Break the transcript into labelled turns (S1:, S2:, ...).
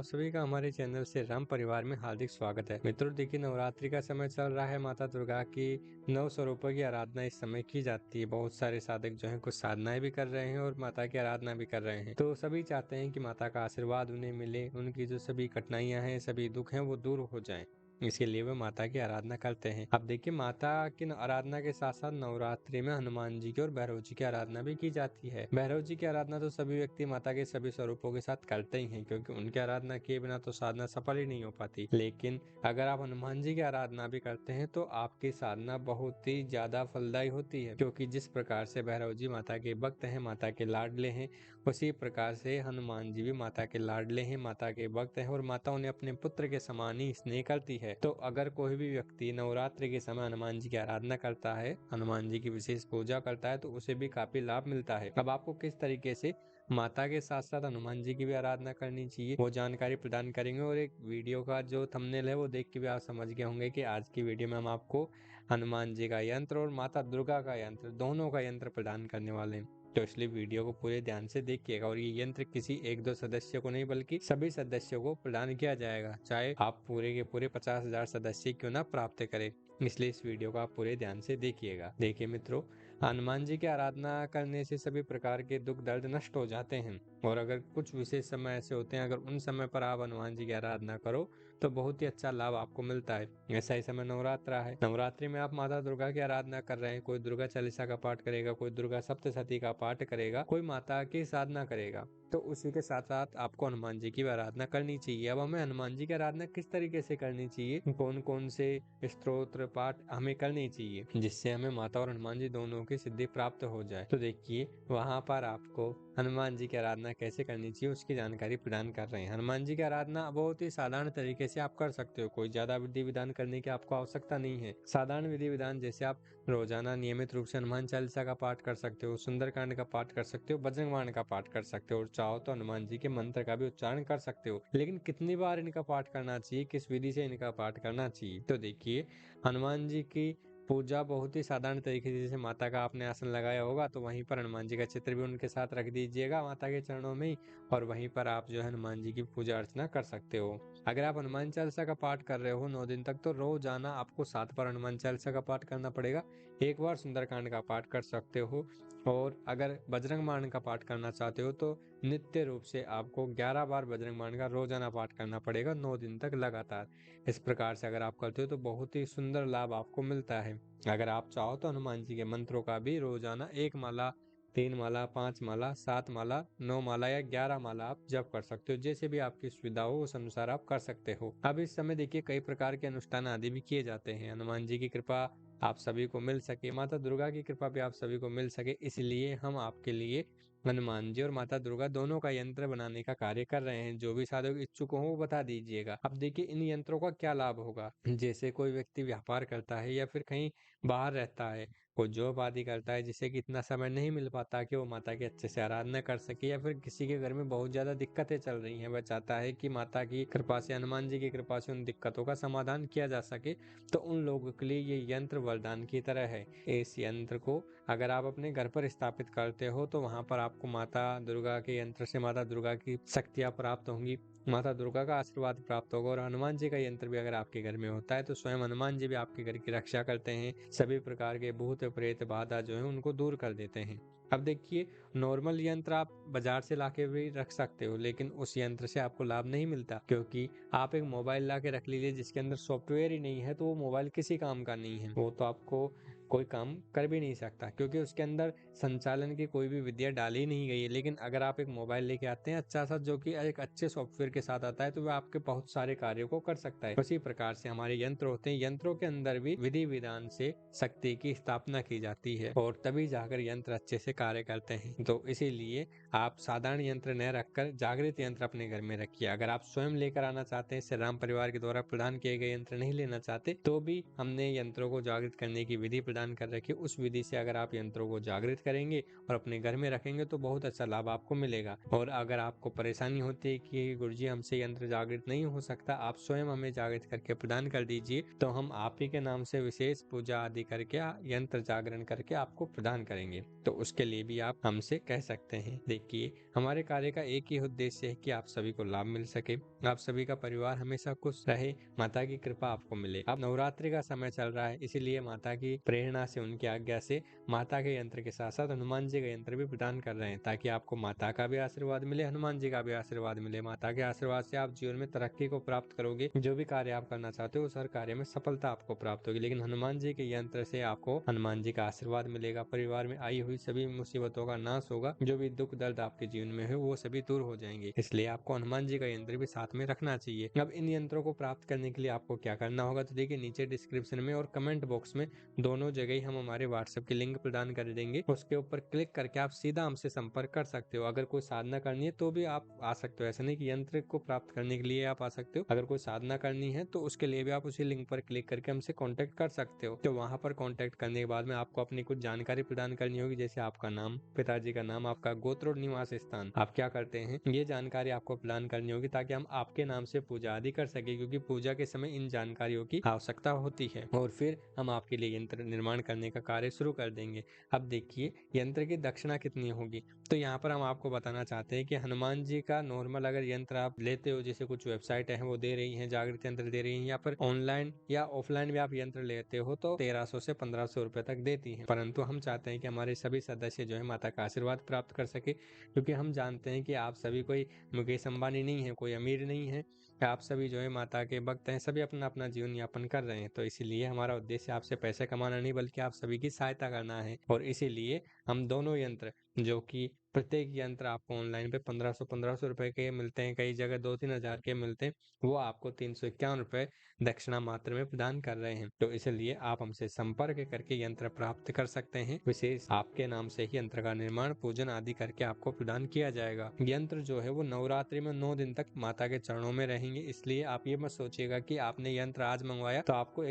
S1: आप सभी का हमारे चैनल से राम परिवार में हार्दिक स्वागत है। मित्रों देखिए, नवरात्रि का समय चल रहा है। माता दुर्गा की 9 स्वरूपों की आराधना इस समय की जाती है। बहुत सारे साधक जो हैं कुछ साधनाएं भी कर रहे हैं और माता की आराधना भी कर रहे हैं। तो सभी चाहते हैं कि माता का आशीर्वाद उन्हें मिले, उनकी जो सभी कठिनाइयां हैं, सभी दुख हैं वो दूर हो जाएं। इसके लिए वे माता की आराधना करते हैं। अब देखिए, माता की आराधना के साथ साथ नवरात्रि में हनुमान जी की और भैरव जी की आराधना भी की जाती है। भैरव जी की आराधना तो सभी व्यक्ति माता के सभी स्वरूपों के साथ करते ही हैं, क्योंकि उनकी आराधना किए बिना तो साधना सफल ही नहीं हो पाती। लेकिन अगर आप हनुमान जी की आराधना भी करते हैं तो आपकी साधना बहुत ही ज्यादा फलदायी होती है, क्योंकि जिस प्रकार से भैरव जी माता के भक्त हैं, माता के लाडले हैं, उसी प्रकार से हनुमान जी भी माता के लाडले हैं, माता के भक्त हैं और माता उन्हें अपने पुत्र के समान ही स्नेह करती है। तो अगर कोई भी व्यक्ति नवरात्रि के समय हनुमान जी की आराधना करता है, हनुमान जी की विशेष पूजा करता है, तो उसे भी काफी लाभ मिलता है। अब आपको किस तरीके से माता के साथ साथ हनुमान जी की भी आराधना करनी चाहिए वो जानकारी प्रदान करेंगे, और एक वीडियो का जो थंबनेल है वो देख के भी आप समझ गए होंगे कि आज की वीडियो में हम आपको हनुमान जी का यंत्र और माता दुर्गा का यंत्र, दोनों का यंत्र प्रदान करने वाले हैं। तो इसलिए वीडियो को पूरे ध्यान से देखिएगा, और ये यंत्र किसी एक दो सदस्य को नहीं बल्कि सभी सदस्यों को प्रदान किया जाएगा, चाहे आप पूरे के पूरे 50,000 सदस्य क्यों ना प्राप्त करें। इसलिए इस वीडियो को आप पूरे ध्यान से देखिएगा। देखिए मित्रों, हनुमान जी की आराधना करने से सभी प्रकार के दुख दर्द नष्ट हो जाते हैं, और अगर कुछ विशेष समय ऐसे होते हैं, अगर उन समय पर आप हनुमान जी की आराधना करो तो बहुत ही अच्छा लाभ आपको मिलता है। ऐसा ही समय नवरात्रा है। नवरात्रि में आप माता दुर्गा की आराधना कर रहे हैं, कोई दुर्गा चालीसा का पाठ करेगा, कोई दुर्गा सप्तशती का पाठ करेगा, कोई माता की साधना करेगा, तो उसी के साथ साथ आपको हनुमान जी की भी आराधना करनी चाहिए। अब हमें हनुमान जी की आराधना किस तरीके से करनी चाहिए, कौन कौन से स्तोत्र पाठ हमें करनी चाहिए जिससे हमें माता और हनुमान जी दोनों की सिद्धि प्राप्त हो जाए, तो देखिए वहां पर आपको हनुमान जी की आराधना कैसे करनी चाहिए उसकी जानकारी प्रदान कर रहे हैं। हनुमान जी की आराधना बहुत ही साधारण तरीके से आप कर सकते हो। कोई ज्यादा विधि विधान करने की आपको आवश्यकता नहीं है। साधारण विधि विधान जैसे आप रोजाना नियमित रूप से हनुमान चालीसा का पाठ कर सकते हो, सुंदरकांड का पाठ कर सकते हो, बजरंग बाण का पाठ कर सकते हो, और चाहो तो हनुमान जी के मंत्र का भी उच्चारण कर सकते हो। लेकिन कितनी बार इनका पाठ करना चाहिए, किस विधि से इनका पाठ करना चाहिए, तो देखिए हनुमान जी की पूजा बहुत ही साधारण तरीके से, जैसे माता का आपने आसन लगाया होगा तो वहीं पर हनुमान जी का चित्र भी उनके साथ रख दीजिएगा माता के चरणों में ही, और वहीं पर आप जो है हनुमान जी की पूजा अर्चना कर सकते हो। अगर आप हनुमान चालीसा का पाठ कर रहे हो 9 दिन तक, तो रोजाना आपको 7 बार हनुमान चालीसा का पाठ करना पड़ेगा, 1 बार सुंदरकांड का पाठ कर सकते हो, और अगर बजरंग बाण का पाठ करना चाहते हो तो नित्य रूप से आपको 11 बार बजरंग बाण का रोजाना पाठ करना पड़ेगा 9 दिन तक लगातार। इस प्रकार से अगर आप करते हो तो बहुत ही सुंदर लाभ आपको मिलता है। अगर आप चाहो तो हनुमान जी के मंत्रों का भी रोजाना 1 माला, 3 माला, 5 माला, 7 माला, 9 माला या 11 माला आप जप कर सकते हो। जैसे भी आपकी सुविधा हो उस अनुसार आप कर सकते हो। अब इस समय देखिए कई प्रकार के अनुष्ठान आदि भी किए जाते हैं। हनुमान जी की कृपा आप सभी को मिल सके, माता दुर्गा की कृपा भी आप सभी को मिल सके, इसलिए हम आपके लिए हनुमान जी और माता दुर्गा दोनों का यंत्र बनाने का कार्य कर रहे हैं। जो भी साधक इच्छुक हो वो बता दीजिएगा। अब देखिए इन यंत्रों का क्या लाभ होगा। जैसे कोई व्यक्ति व्यापार करता है या फिर कहीं बाहर रहता है, कोई जॉब आदि करता है, जिसे कि इतना समय नहीं मिल पाता कि वो माता की अच्छे से आराधना कर सके, या फिर किसी के घर में बहुत ज्यादा दिक्कतें चल रही हैं, वह चाहता है कि माता की कृपा से, हनुमान जी की कृपा से उन दिक्कतों का समाधान किया जा सके, तो उन लोगों के लिए ये यंत्र वरदान की तरह है। इस यंत्र को अगर आप अपने घर पर स्थापित करते हो तो वहां पर आपको माता दुर्गा के यंत्र से माता दुर्गा की शक्तियां प्राप्त होंगी, माता दुर्गा का आशीर्वाद प्राप्त होगा, और हनुमान जी का यंत्र भी अगर आपके घर में होता है तो स्वयं हनुमान जी भी आपके घर की रक्षा करते हैं, सभी प्रकार के भूत प्रेत बाधा जो है उनको दूर कर देते हैं। अब देखिए, नॉर्मल यंत्र आप बाजार से लाके भी रख सकते हो, लेकिन उस यंत्र से आपको लाभ नहीं मिलता, क्योंकि आप एक मोबाइल ला के रख लीजिए जिसके अंदर सॉफ्टवेयर ही नहीं है, तो वो मोबाइल किसी काम का नहीं है, वो तो आपको कोई काम कर भी नहीं सकता, क्योंकि उसके अंदर संचालन की कोई भी विद्या डाली नहीं गई है। लेकिन अगर आप एक मोबाइल लेके आते हैं अच्छा सा, जो कि एक अच्छे सॉफ्टवेयर के साथ आता है, तो वह आपके बहुत सारे कार्यों को कर सकता है। उसी प्रकार से हमारे यंत्र होते हैं, यंत्रों के अंदर भी विधि विधान से शक्ति की स्थापना की जाती है, और तभी जाकर यंत्र अच्छे से कार्य करते हैं। तो इसीलिए आप साधारण यंत्र न रखकर जागृत यंत्र अपने घर में रखिए। अगर आप स्वयं लेकर आना चाहते हैं, श्री राम परिवार के द्वारा प्रदान किए गए यंत्र नहीं लेना चाहते, तो भी हमने यंत्रों को जागृत करने की विधि प्रदान प्रदान कर रखी है, उस विधि से अगर आप यंत्रों को जागृत करेंगे और अपने घर में रखेंगे तो बहुत अच्छा लाभ आपको मिलेगा। और अगर आपको परेशानी होती है कि गुरुजी हमसे यंत्र जागृत नहीं हो सकता, आप स्वयं हमें जागृत करके प्रदान कर दीजिए, तो हम आप ही के नाम से विशेष पूजा आदि करके यंत्र जागरण करके आपको प्रदान करेंगे। तो उसके लिए भी आप हमसे कह सकते हैं। देखिए, हमारे कार्य का एक ही उद्देश्य है कि आप सभी को लाभ मिल सके, आप सभी का परिवार हमेशा खुश रहे, माता की कृपा आपको मिले। अब नवरात्रि का समय चल रहा है, इसीलिए माता की प्रेरणा से, उनकी आज्ञा से माता के यंत्र के साथ साथ हनुमान जी का यंत्र भी प्रदान कर रहे हैं, ताकि आपको माता का भी आशीर्वाद मिले, हनुमान जी का भी आशीर्वाद मिले। माता के आशीर्वाद से आप जीवन में तरक्की को प्राप्त करोगे, जो भी कार्य आप करना चाहते हो उस हर कार्य में सफलता आपको प्राप्त होगी। लेकिन हनुमान जी के यंत्र से आपको हनुमान जी का आशीर्वाद मिलेगा, परिवार में आई हुई सभी मुसीबतों का नाश होगा, जो भी दुख दर्द आपके जीवन में है वो सभी दूर हो जाएंगे। इसलिए आपको हनुमान जी का यंत्र भी साथ में रखना चाहिए। अब इन यंत्रों को प्राप्त करने के लिए आपको क्या करना होगा, तो देखिए नीचे डिस्क्रिप्शन में और कमेंट बॉक्स में दोनों जगह ही हम हमारे व्हाट्सएप की लिंक प्रदान कर देंगे। उसके ऊपर क्लिक करके आप सीधा हमसे संपर्क कर सकते हो। अगर कोई साधना करनी है तो भी आप आ सकते हो, ऐसा नहीं कि यंत्र को प्राप्त करने के लिए आप आ सकते हो, अगर कोई साधना करनी है तो उसके लिए भी आप उसी लिंक पर क्लिक करके हमसे कांटेक्ट कर सकते हो। तो वहां पर कांटेक्ट करने के बाद में आपको अपनी कुछ जानकारी प्रदान करनी होगी, जैसे आपका नाम, पिताजी का नाम, आपका गोत्र और निवास स्थान, आप क्या करते हैं, ये जानकारी आपको प्रदान करनी होगी, ताकि हम आपके नाम से पूजा आदि कर सके, क्योंकि पूजा के समय इन जानकारियों की आवश्यकता होती है। और फिर हम आपके लिए यंत्र निर्माण करने का कार्य शुरू कर देंगे। अब देखिए यंत्र की दक्षिणा कितनी होगी, तो यहाँ पर हम आपको बताना चाहते हैं कि हनुमान जी का नॉर्मल अगर यंत्र आप लेते हो, जैसे कुछ वेबसाइट है वो दे रही हैं जागृत यंत्र दे रही हैं, या फिर ऑनलाइन या ऑफलाइन भी आप यंत्र लेते हो तो 1300 से 1500 रुपए तक देती हैं। परंतु हम चाहते हैं कि हमारे सभी सदस्य जो है माता का आशीर्वाद प्राप्त कर सके, क्योंकि हम जानते हैं कि आप सभी कोई मुकेश अंबानी नहीं है, कोई अमीर नहीं है, आप सभी जो है माता के भक्त हैं, सभी अपना अपना जीवन यापन कर रहे हैं। तो इसीलिए हमारा उद्देश्य आपसे पैसे कमाना नहीं, बल्कि आप सभी की सहायता करना है। और इसीलिए हम दोनों यंत्र, जो कि प्रत्येक यंत्र आपको ऑनलाइन पे 1500 रुपए के मिलते हैं, कई जगह 2-3 हजार के मिलते हैं, वो आपको 351 रुपए दक्षिणा मात्र में प्रदान कर रहे हैं। तो इसलिए आप हमसे संपर्क करके यंत्र प्राप्त कर सकते हैं। विशेष आपके नाम से ही यंत्र का निर्माण, पूजन आदि करके आपको प्रदान किया जाएगा। यंत्र जो है वो नवरात्रि में 9 दिन तक माता के चरणों में रहेंगे, इसलिए आप ये मत सोचिएगा कि आपने यंत्र आज मंगवाया तो आपको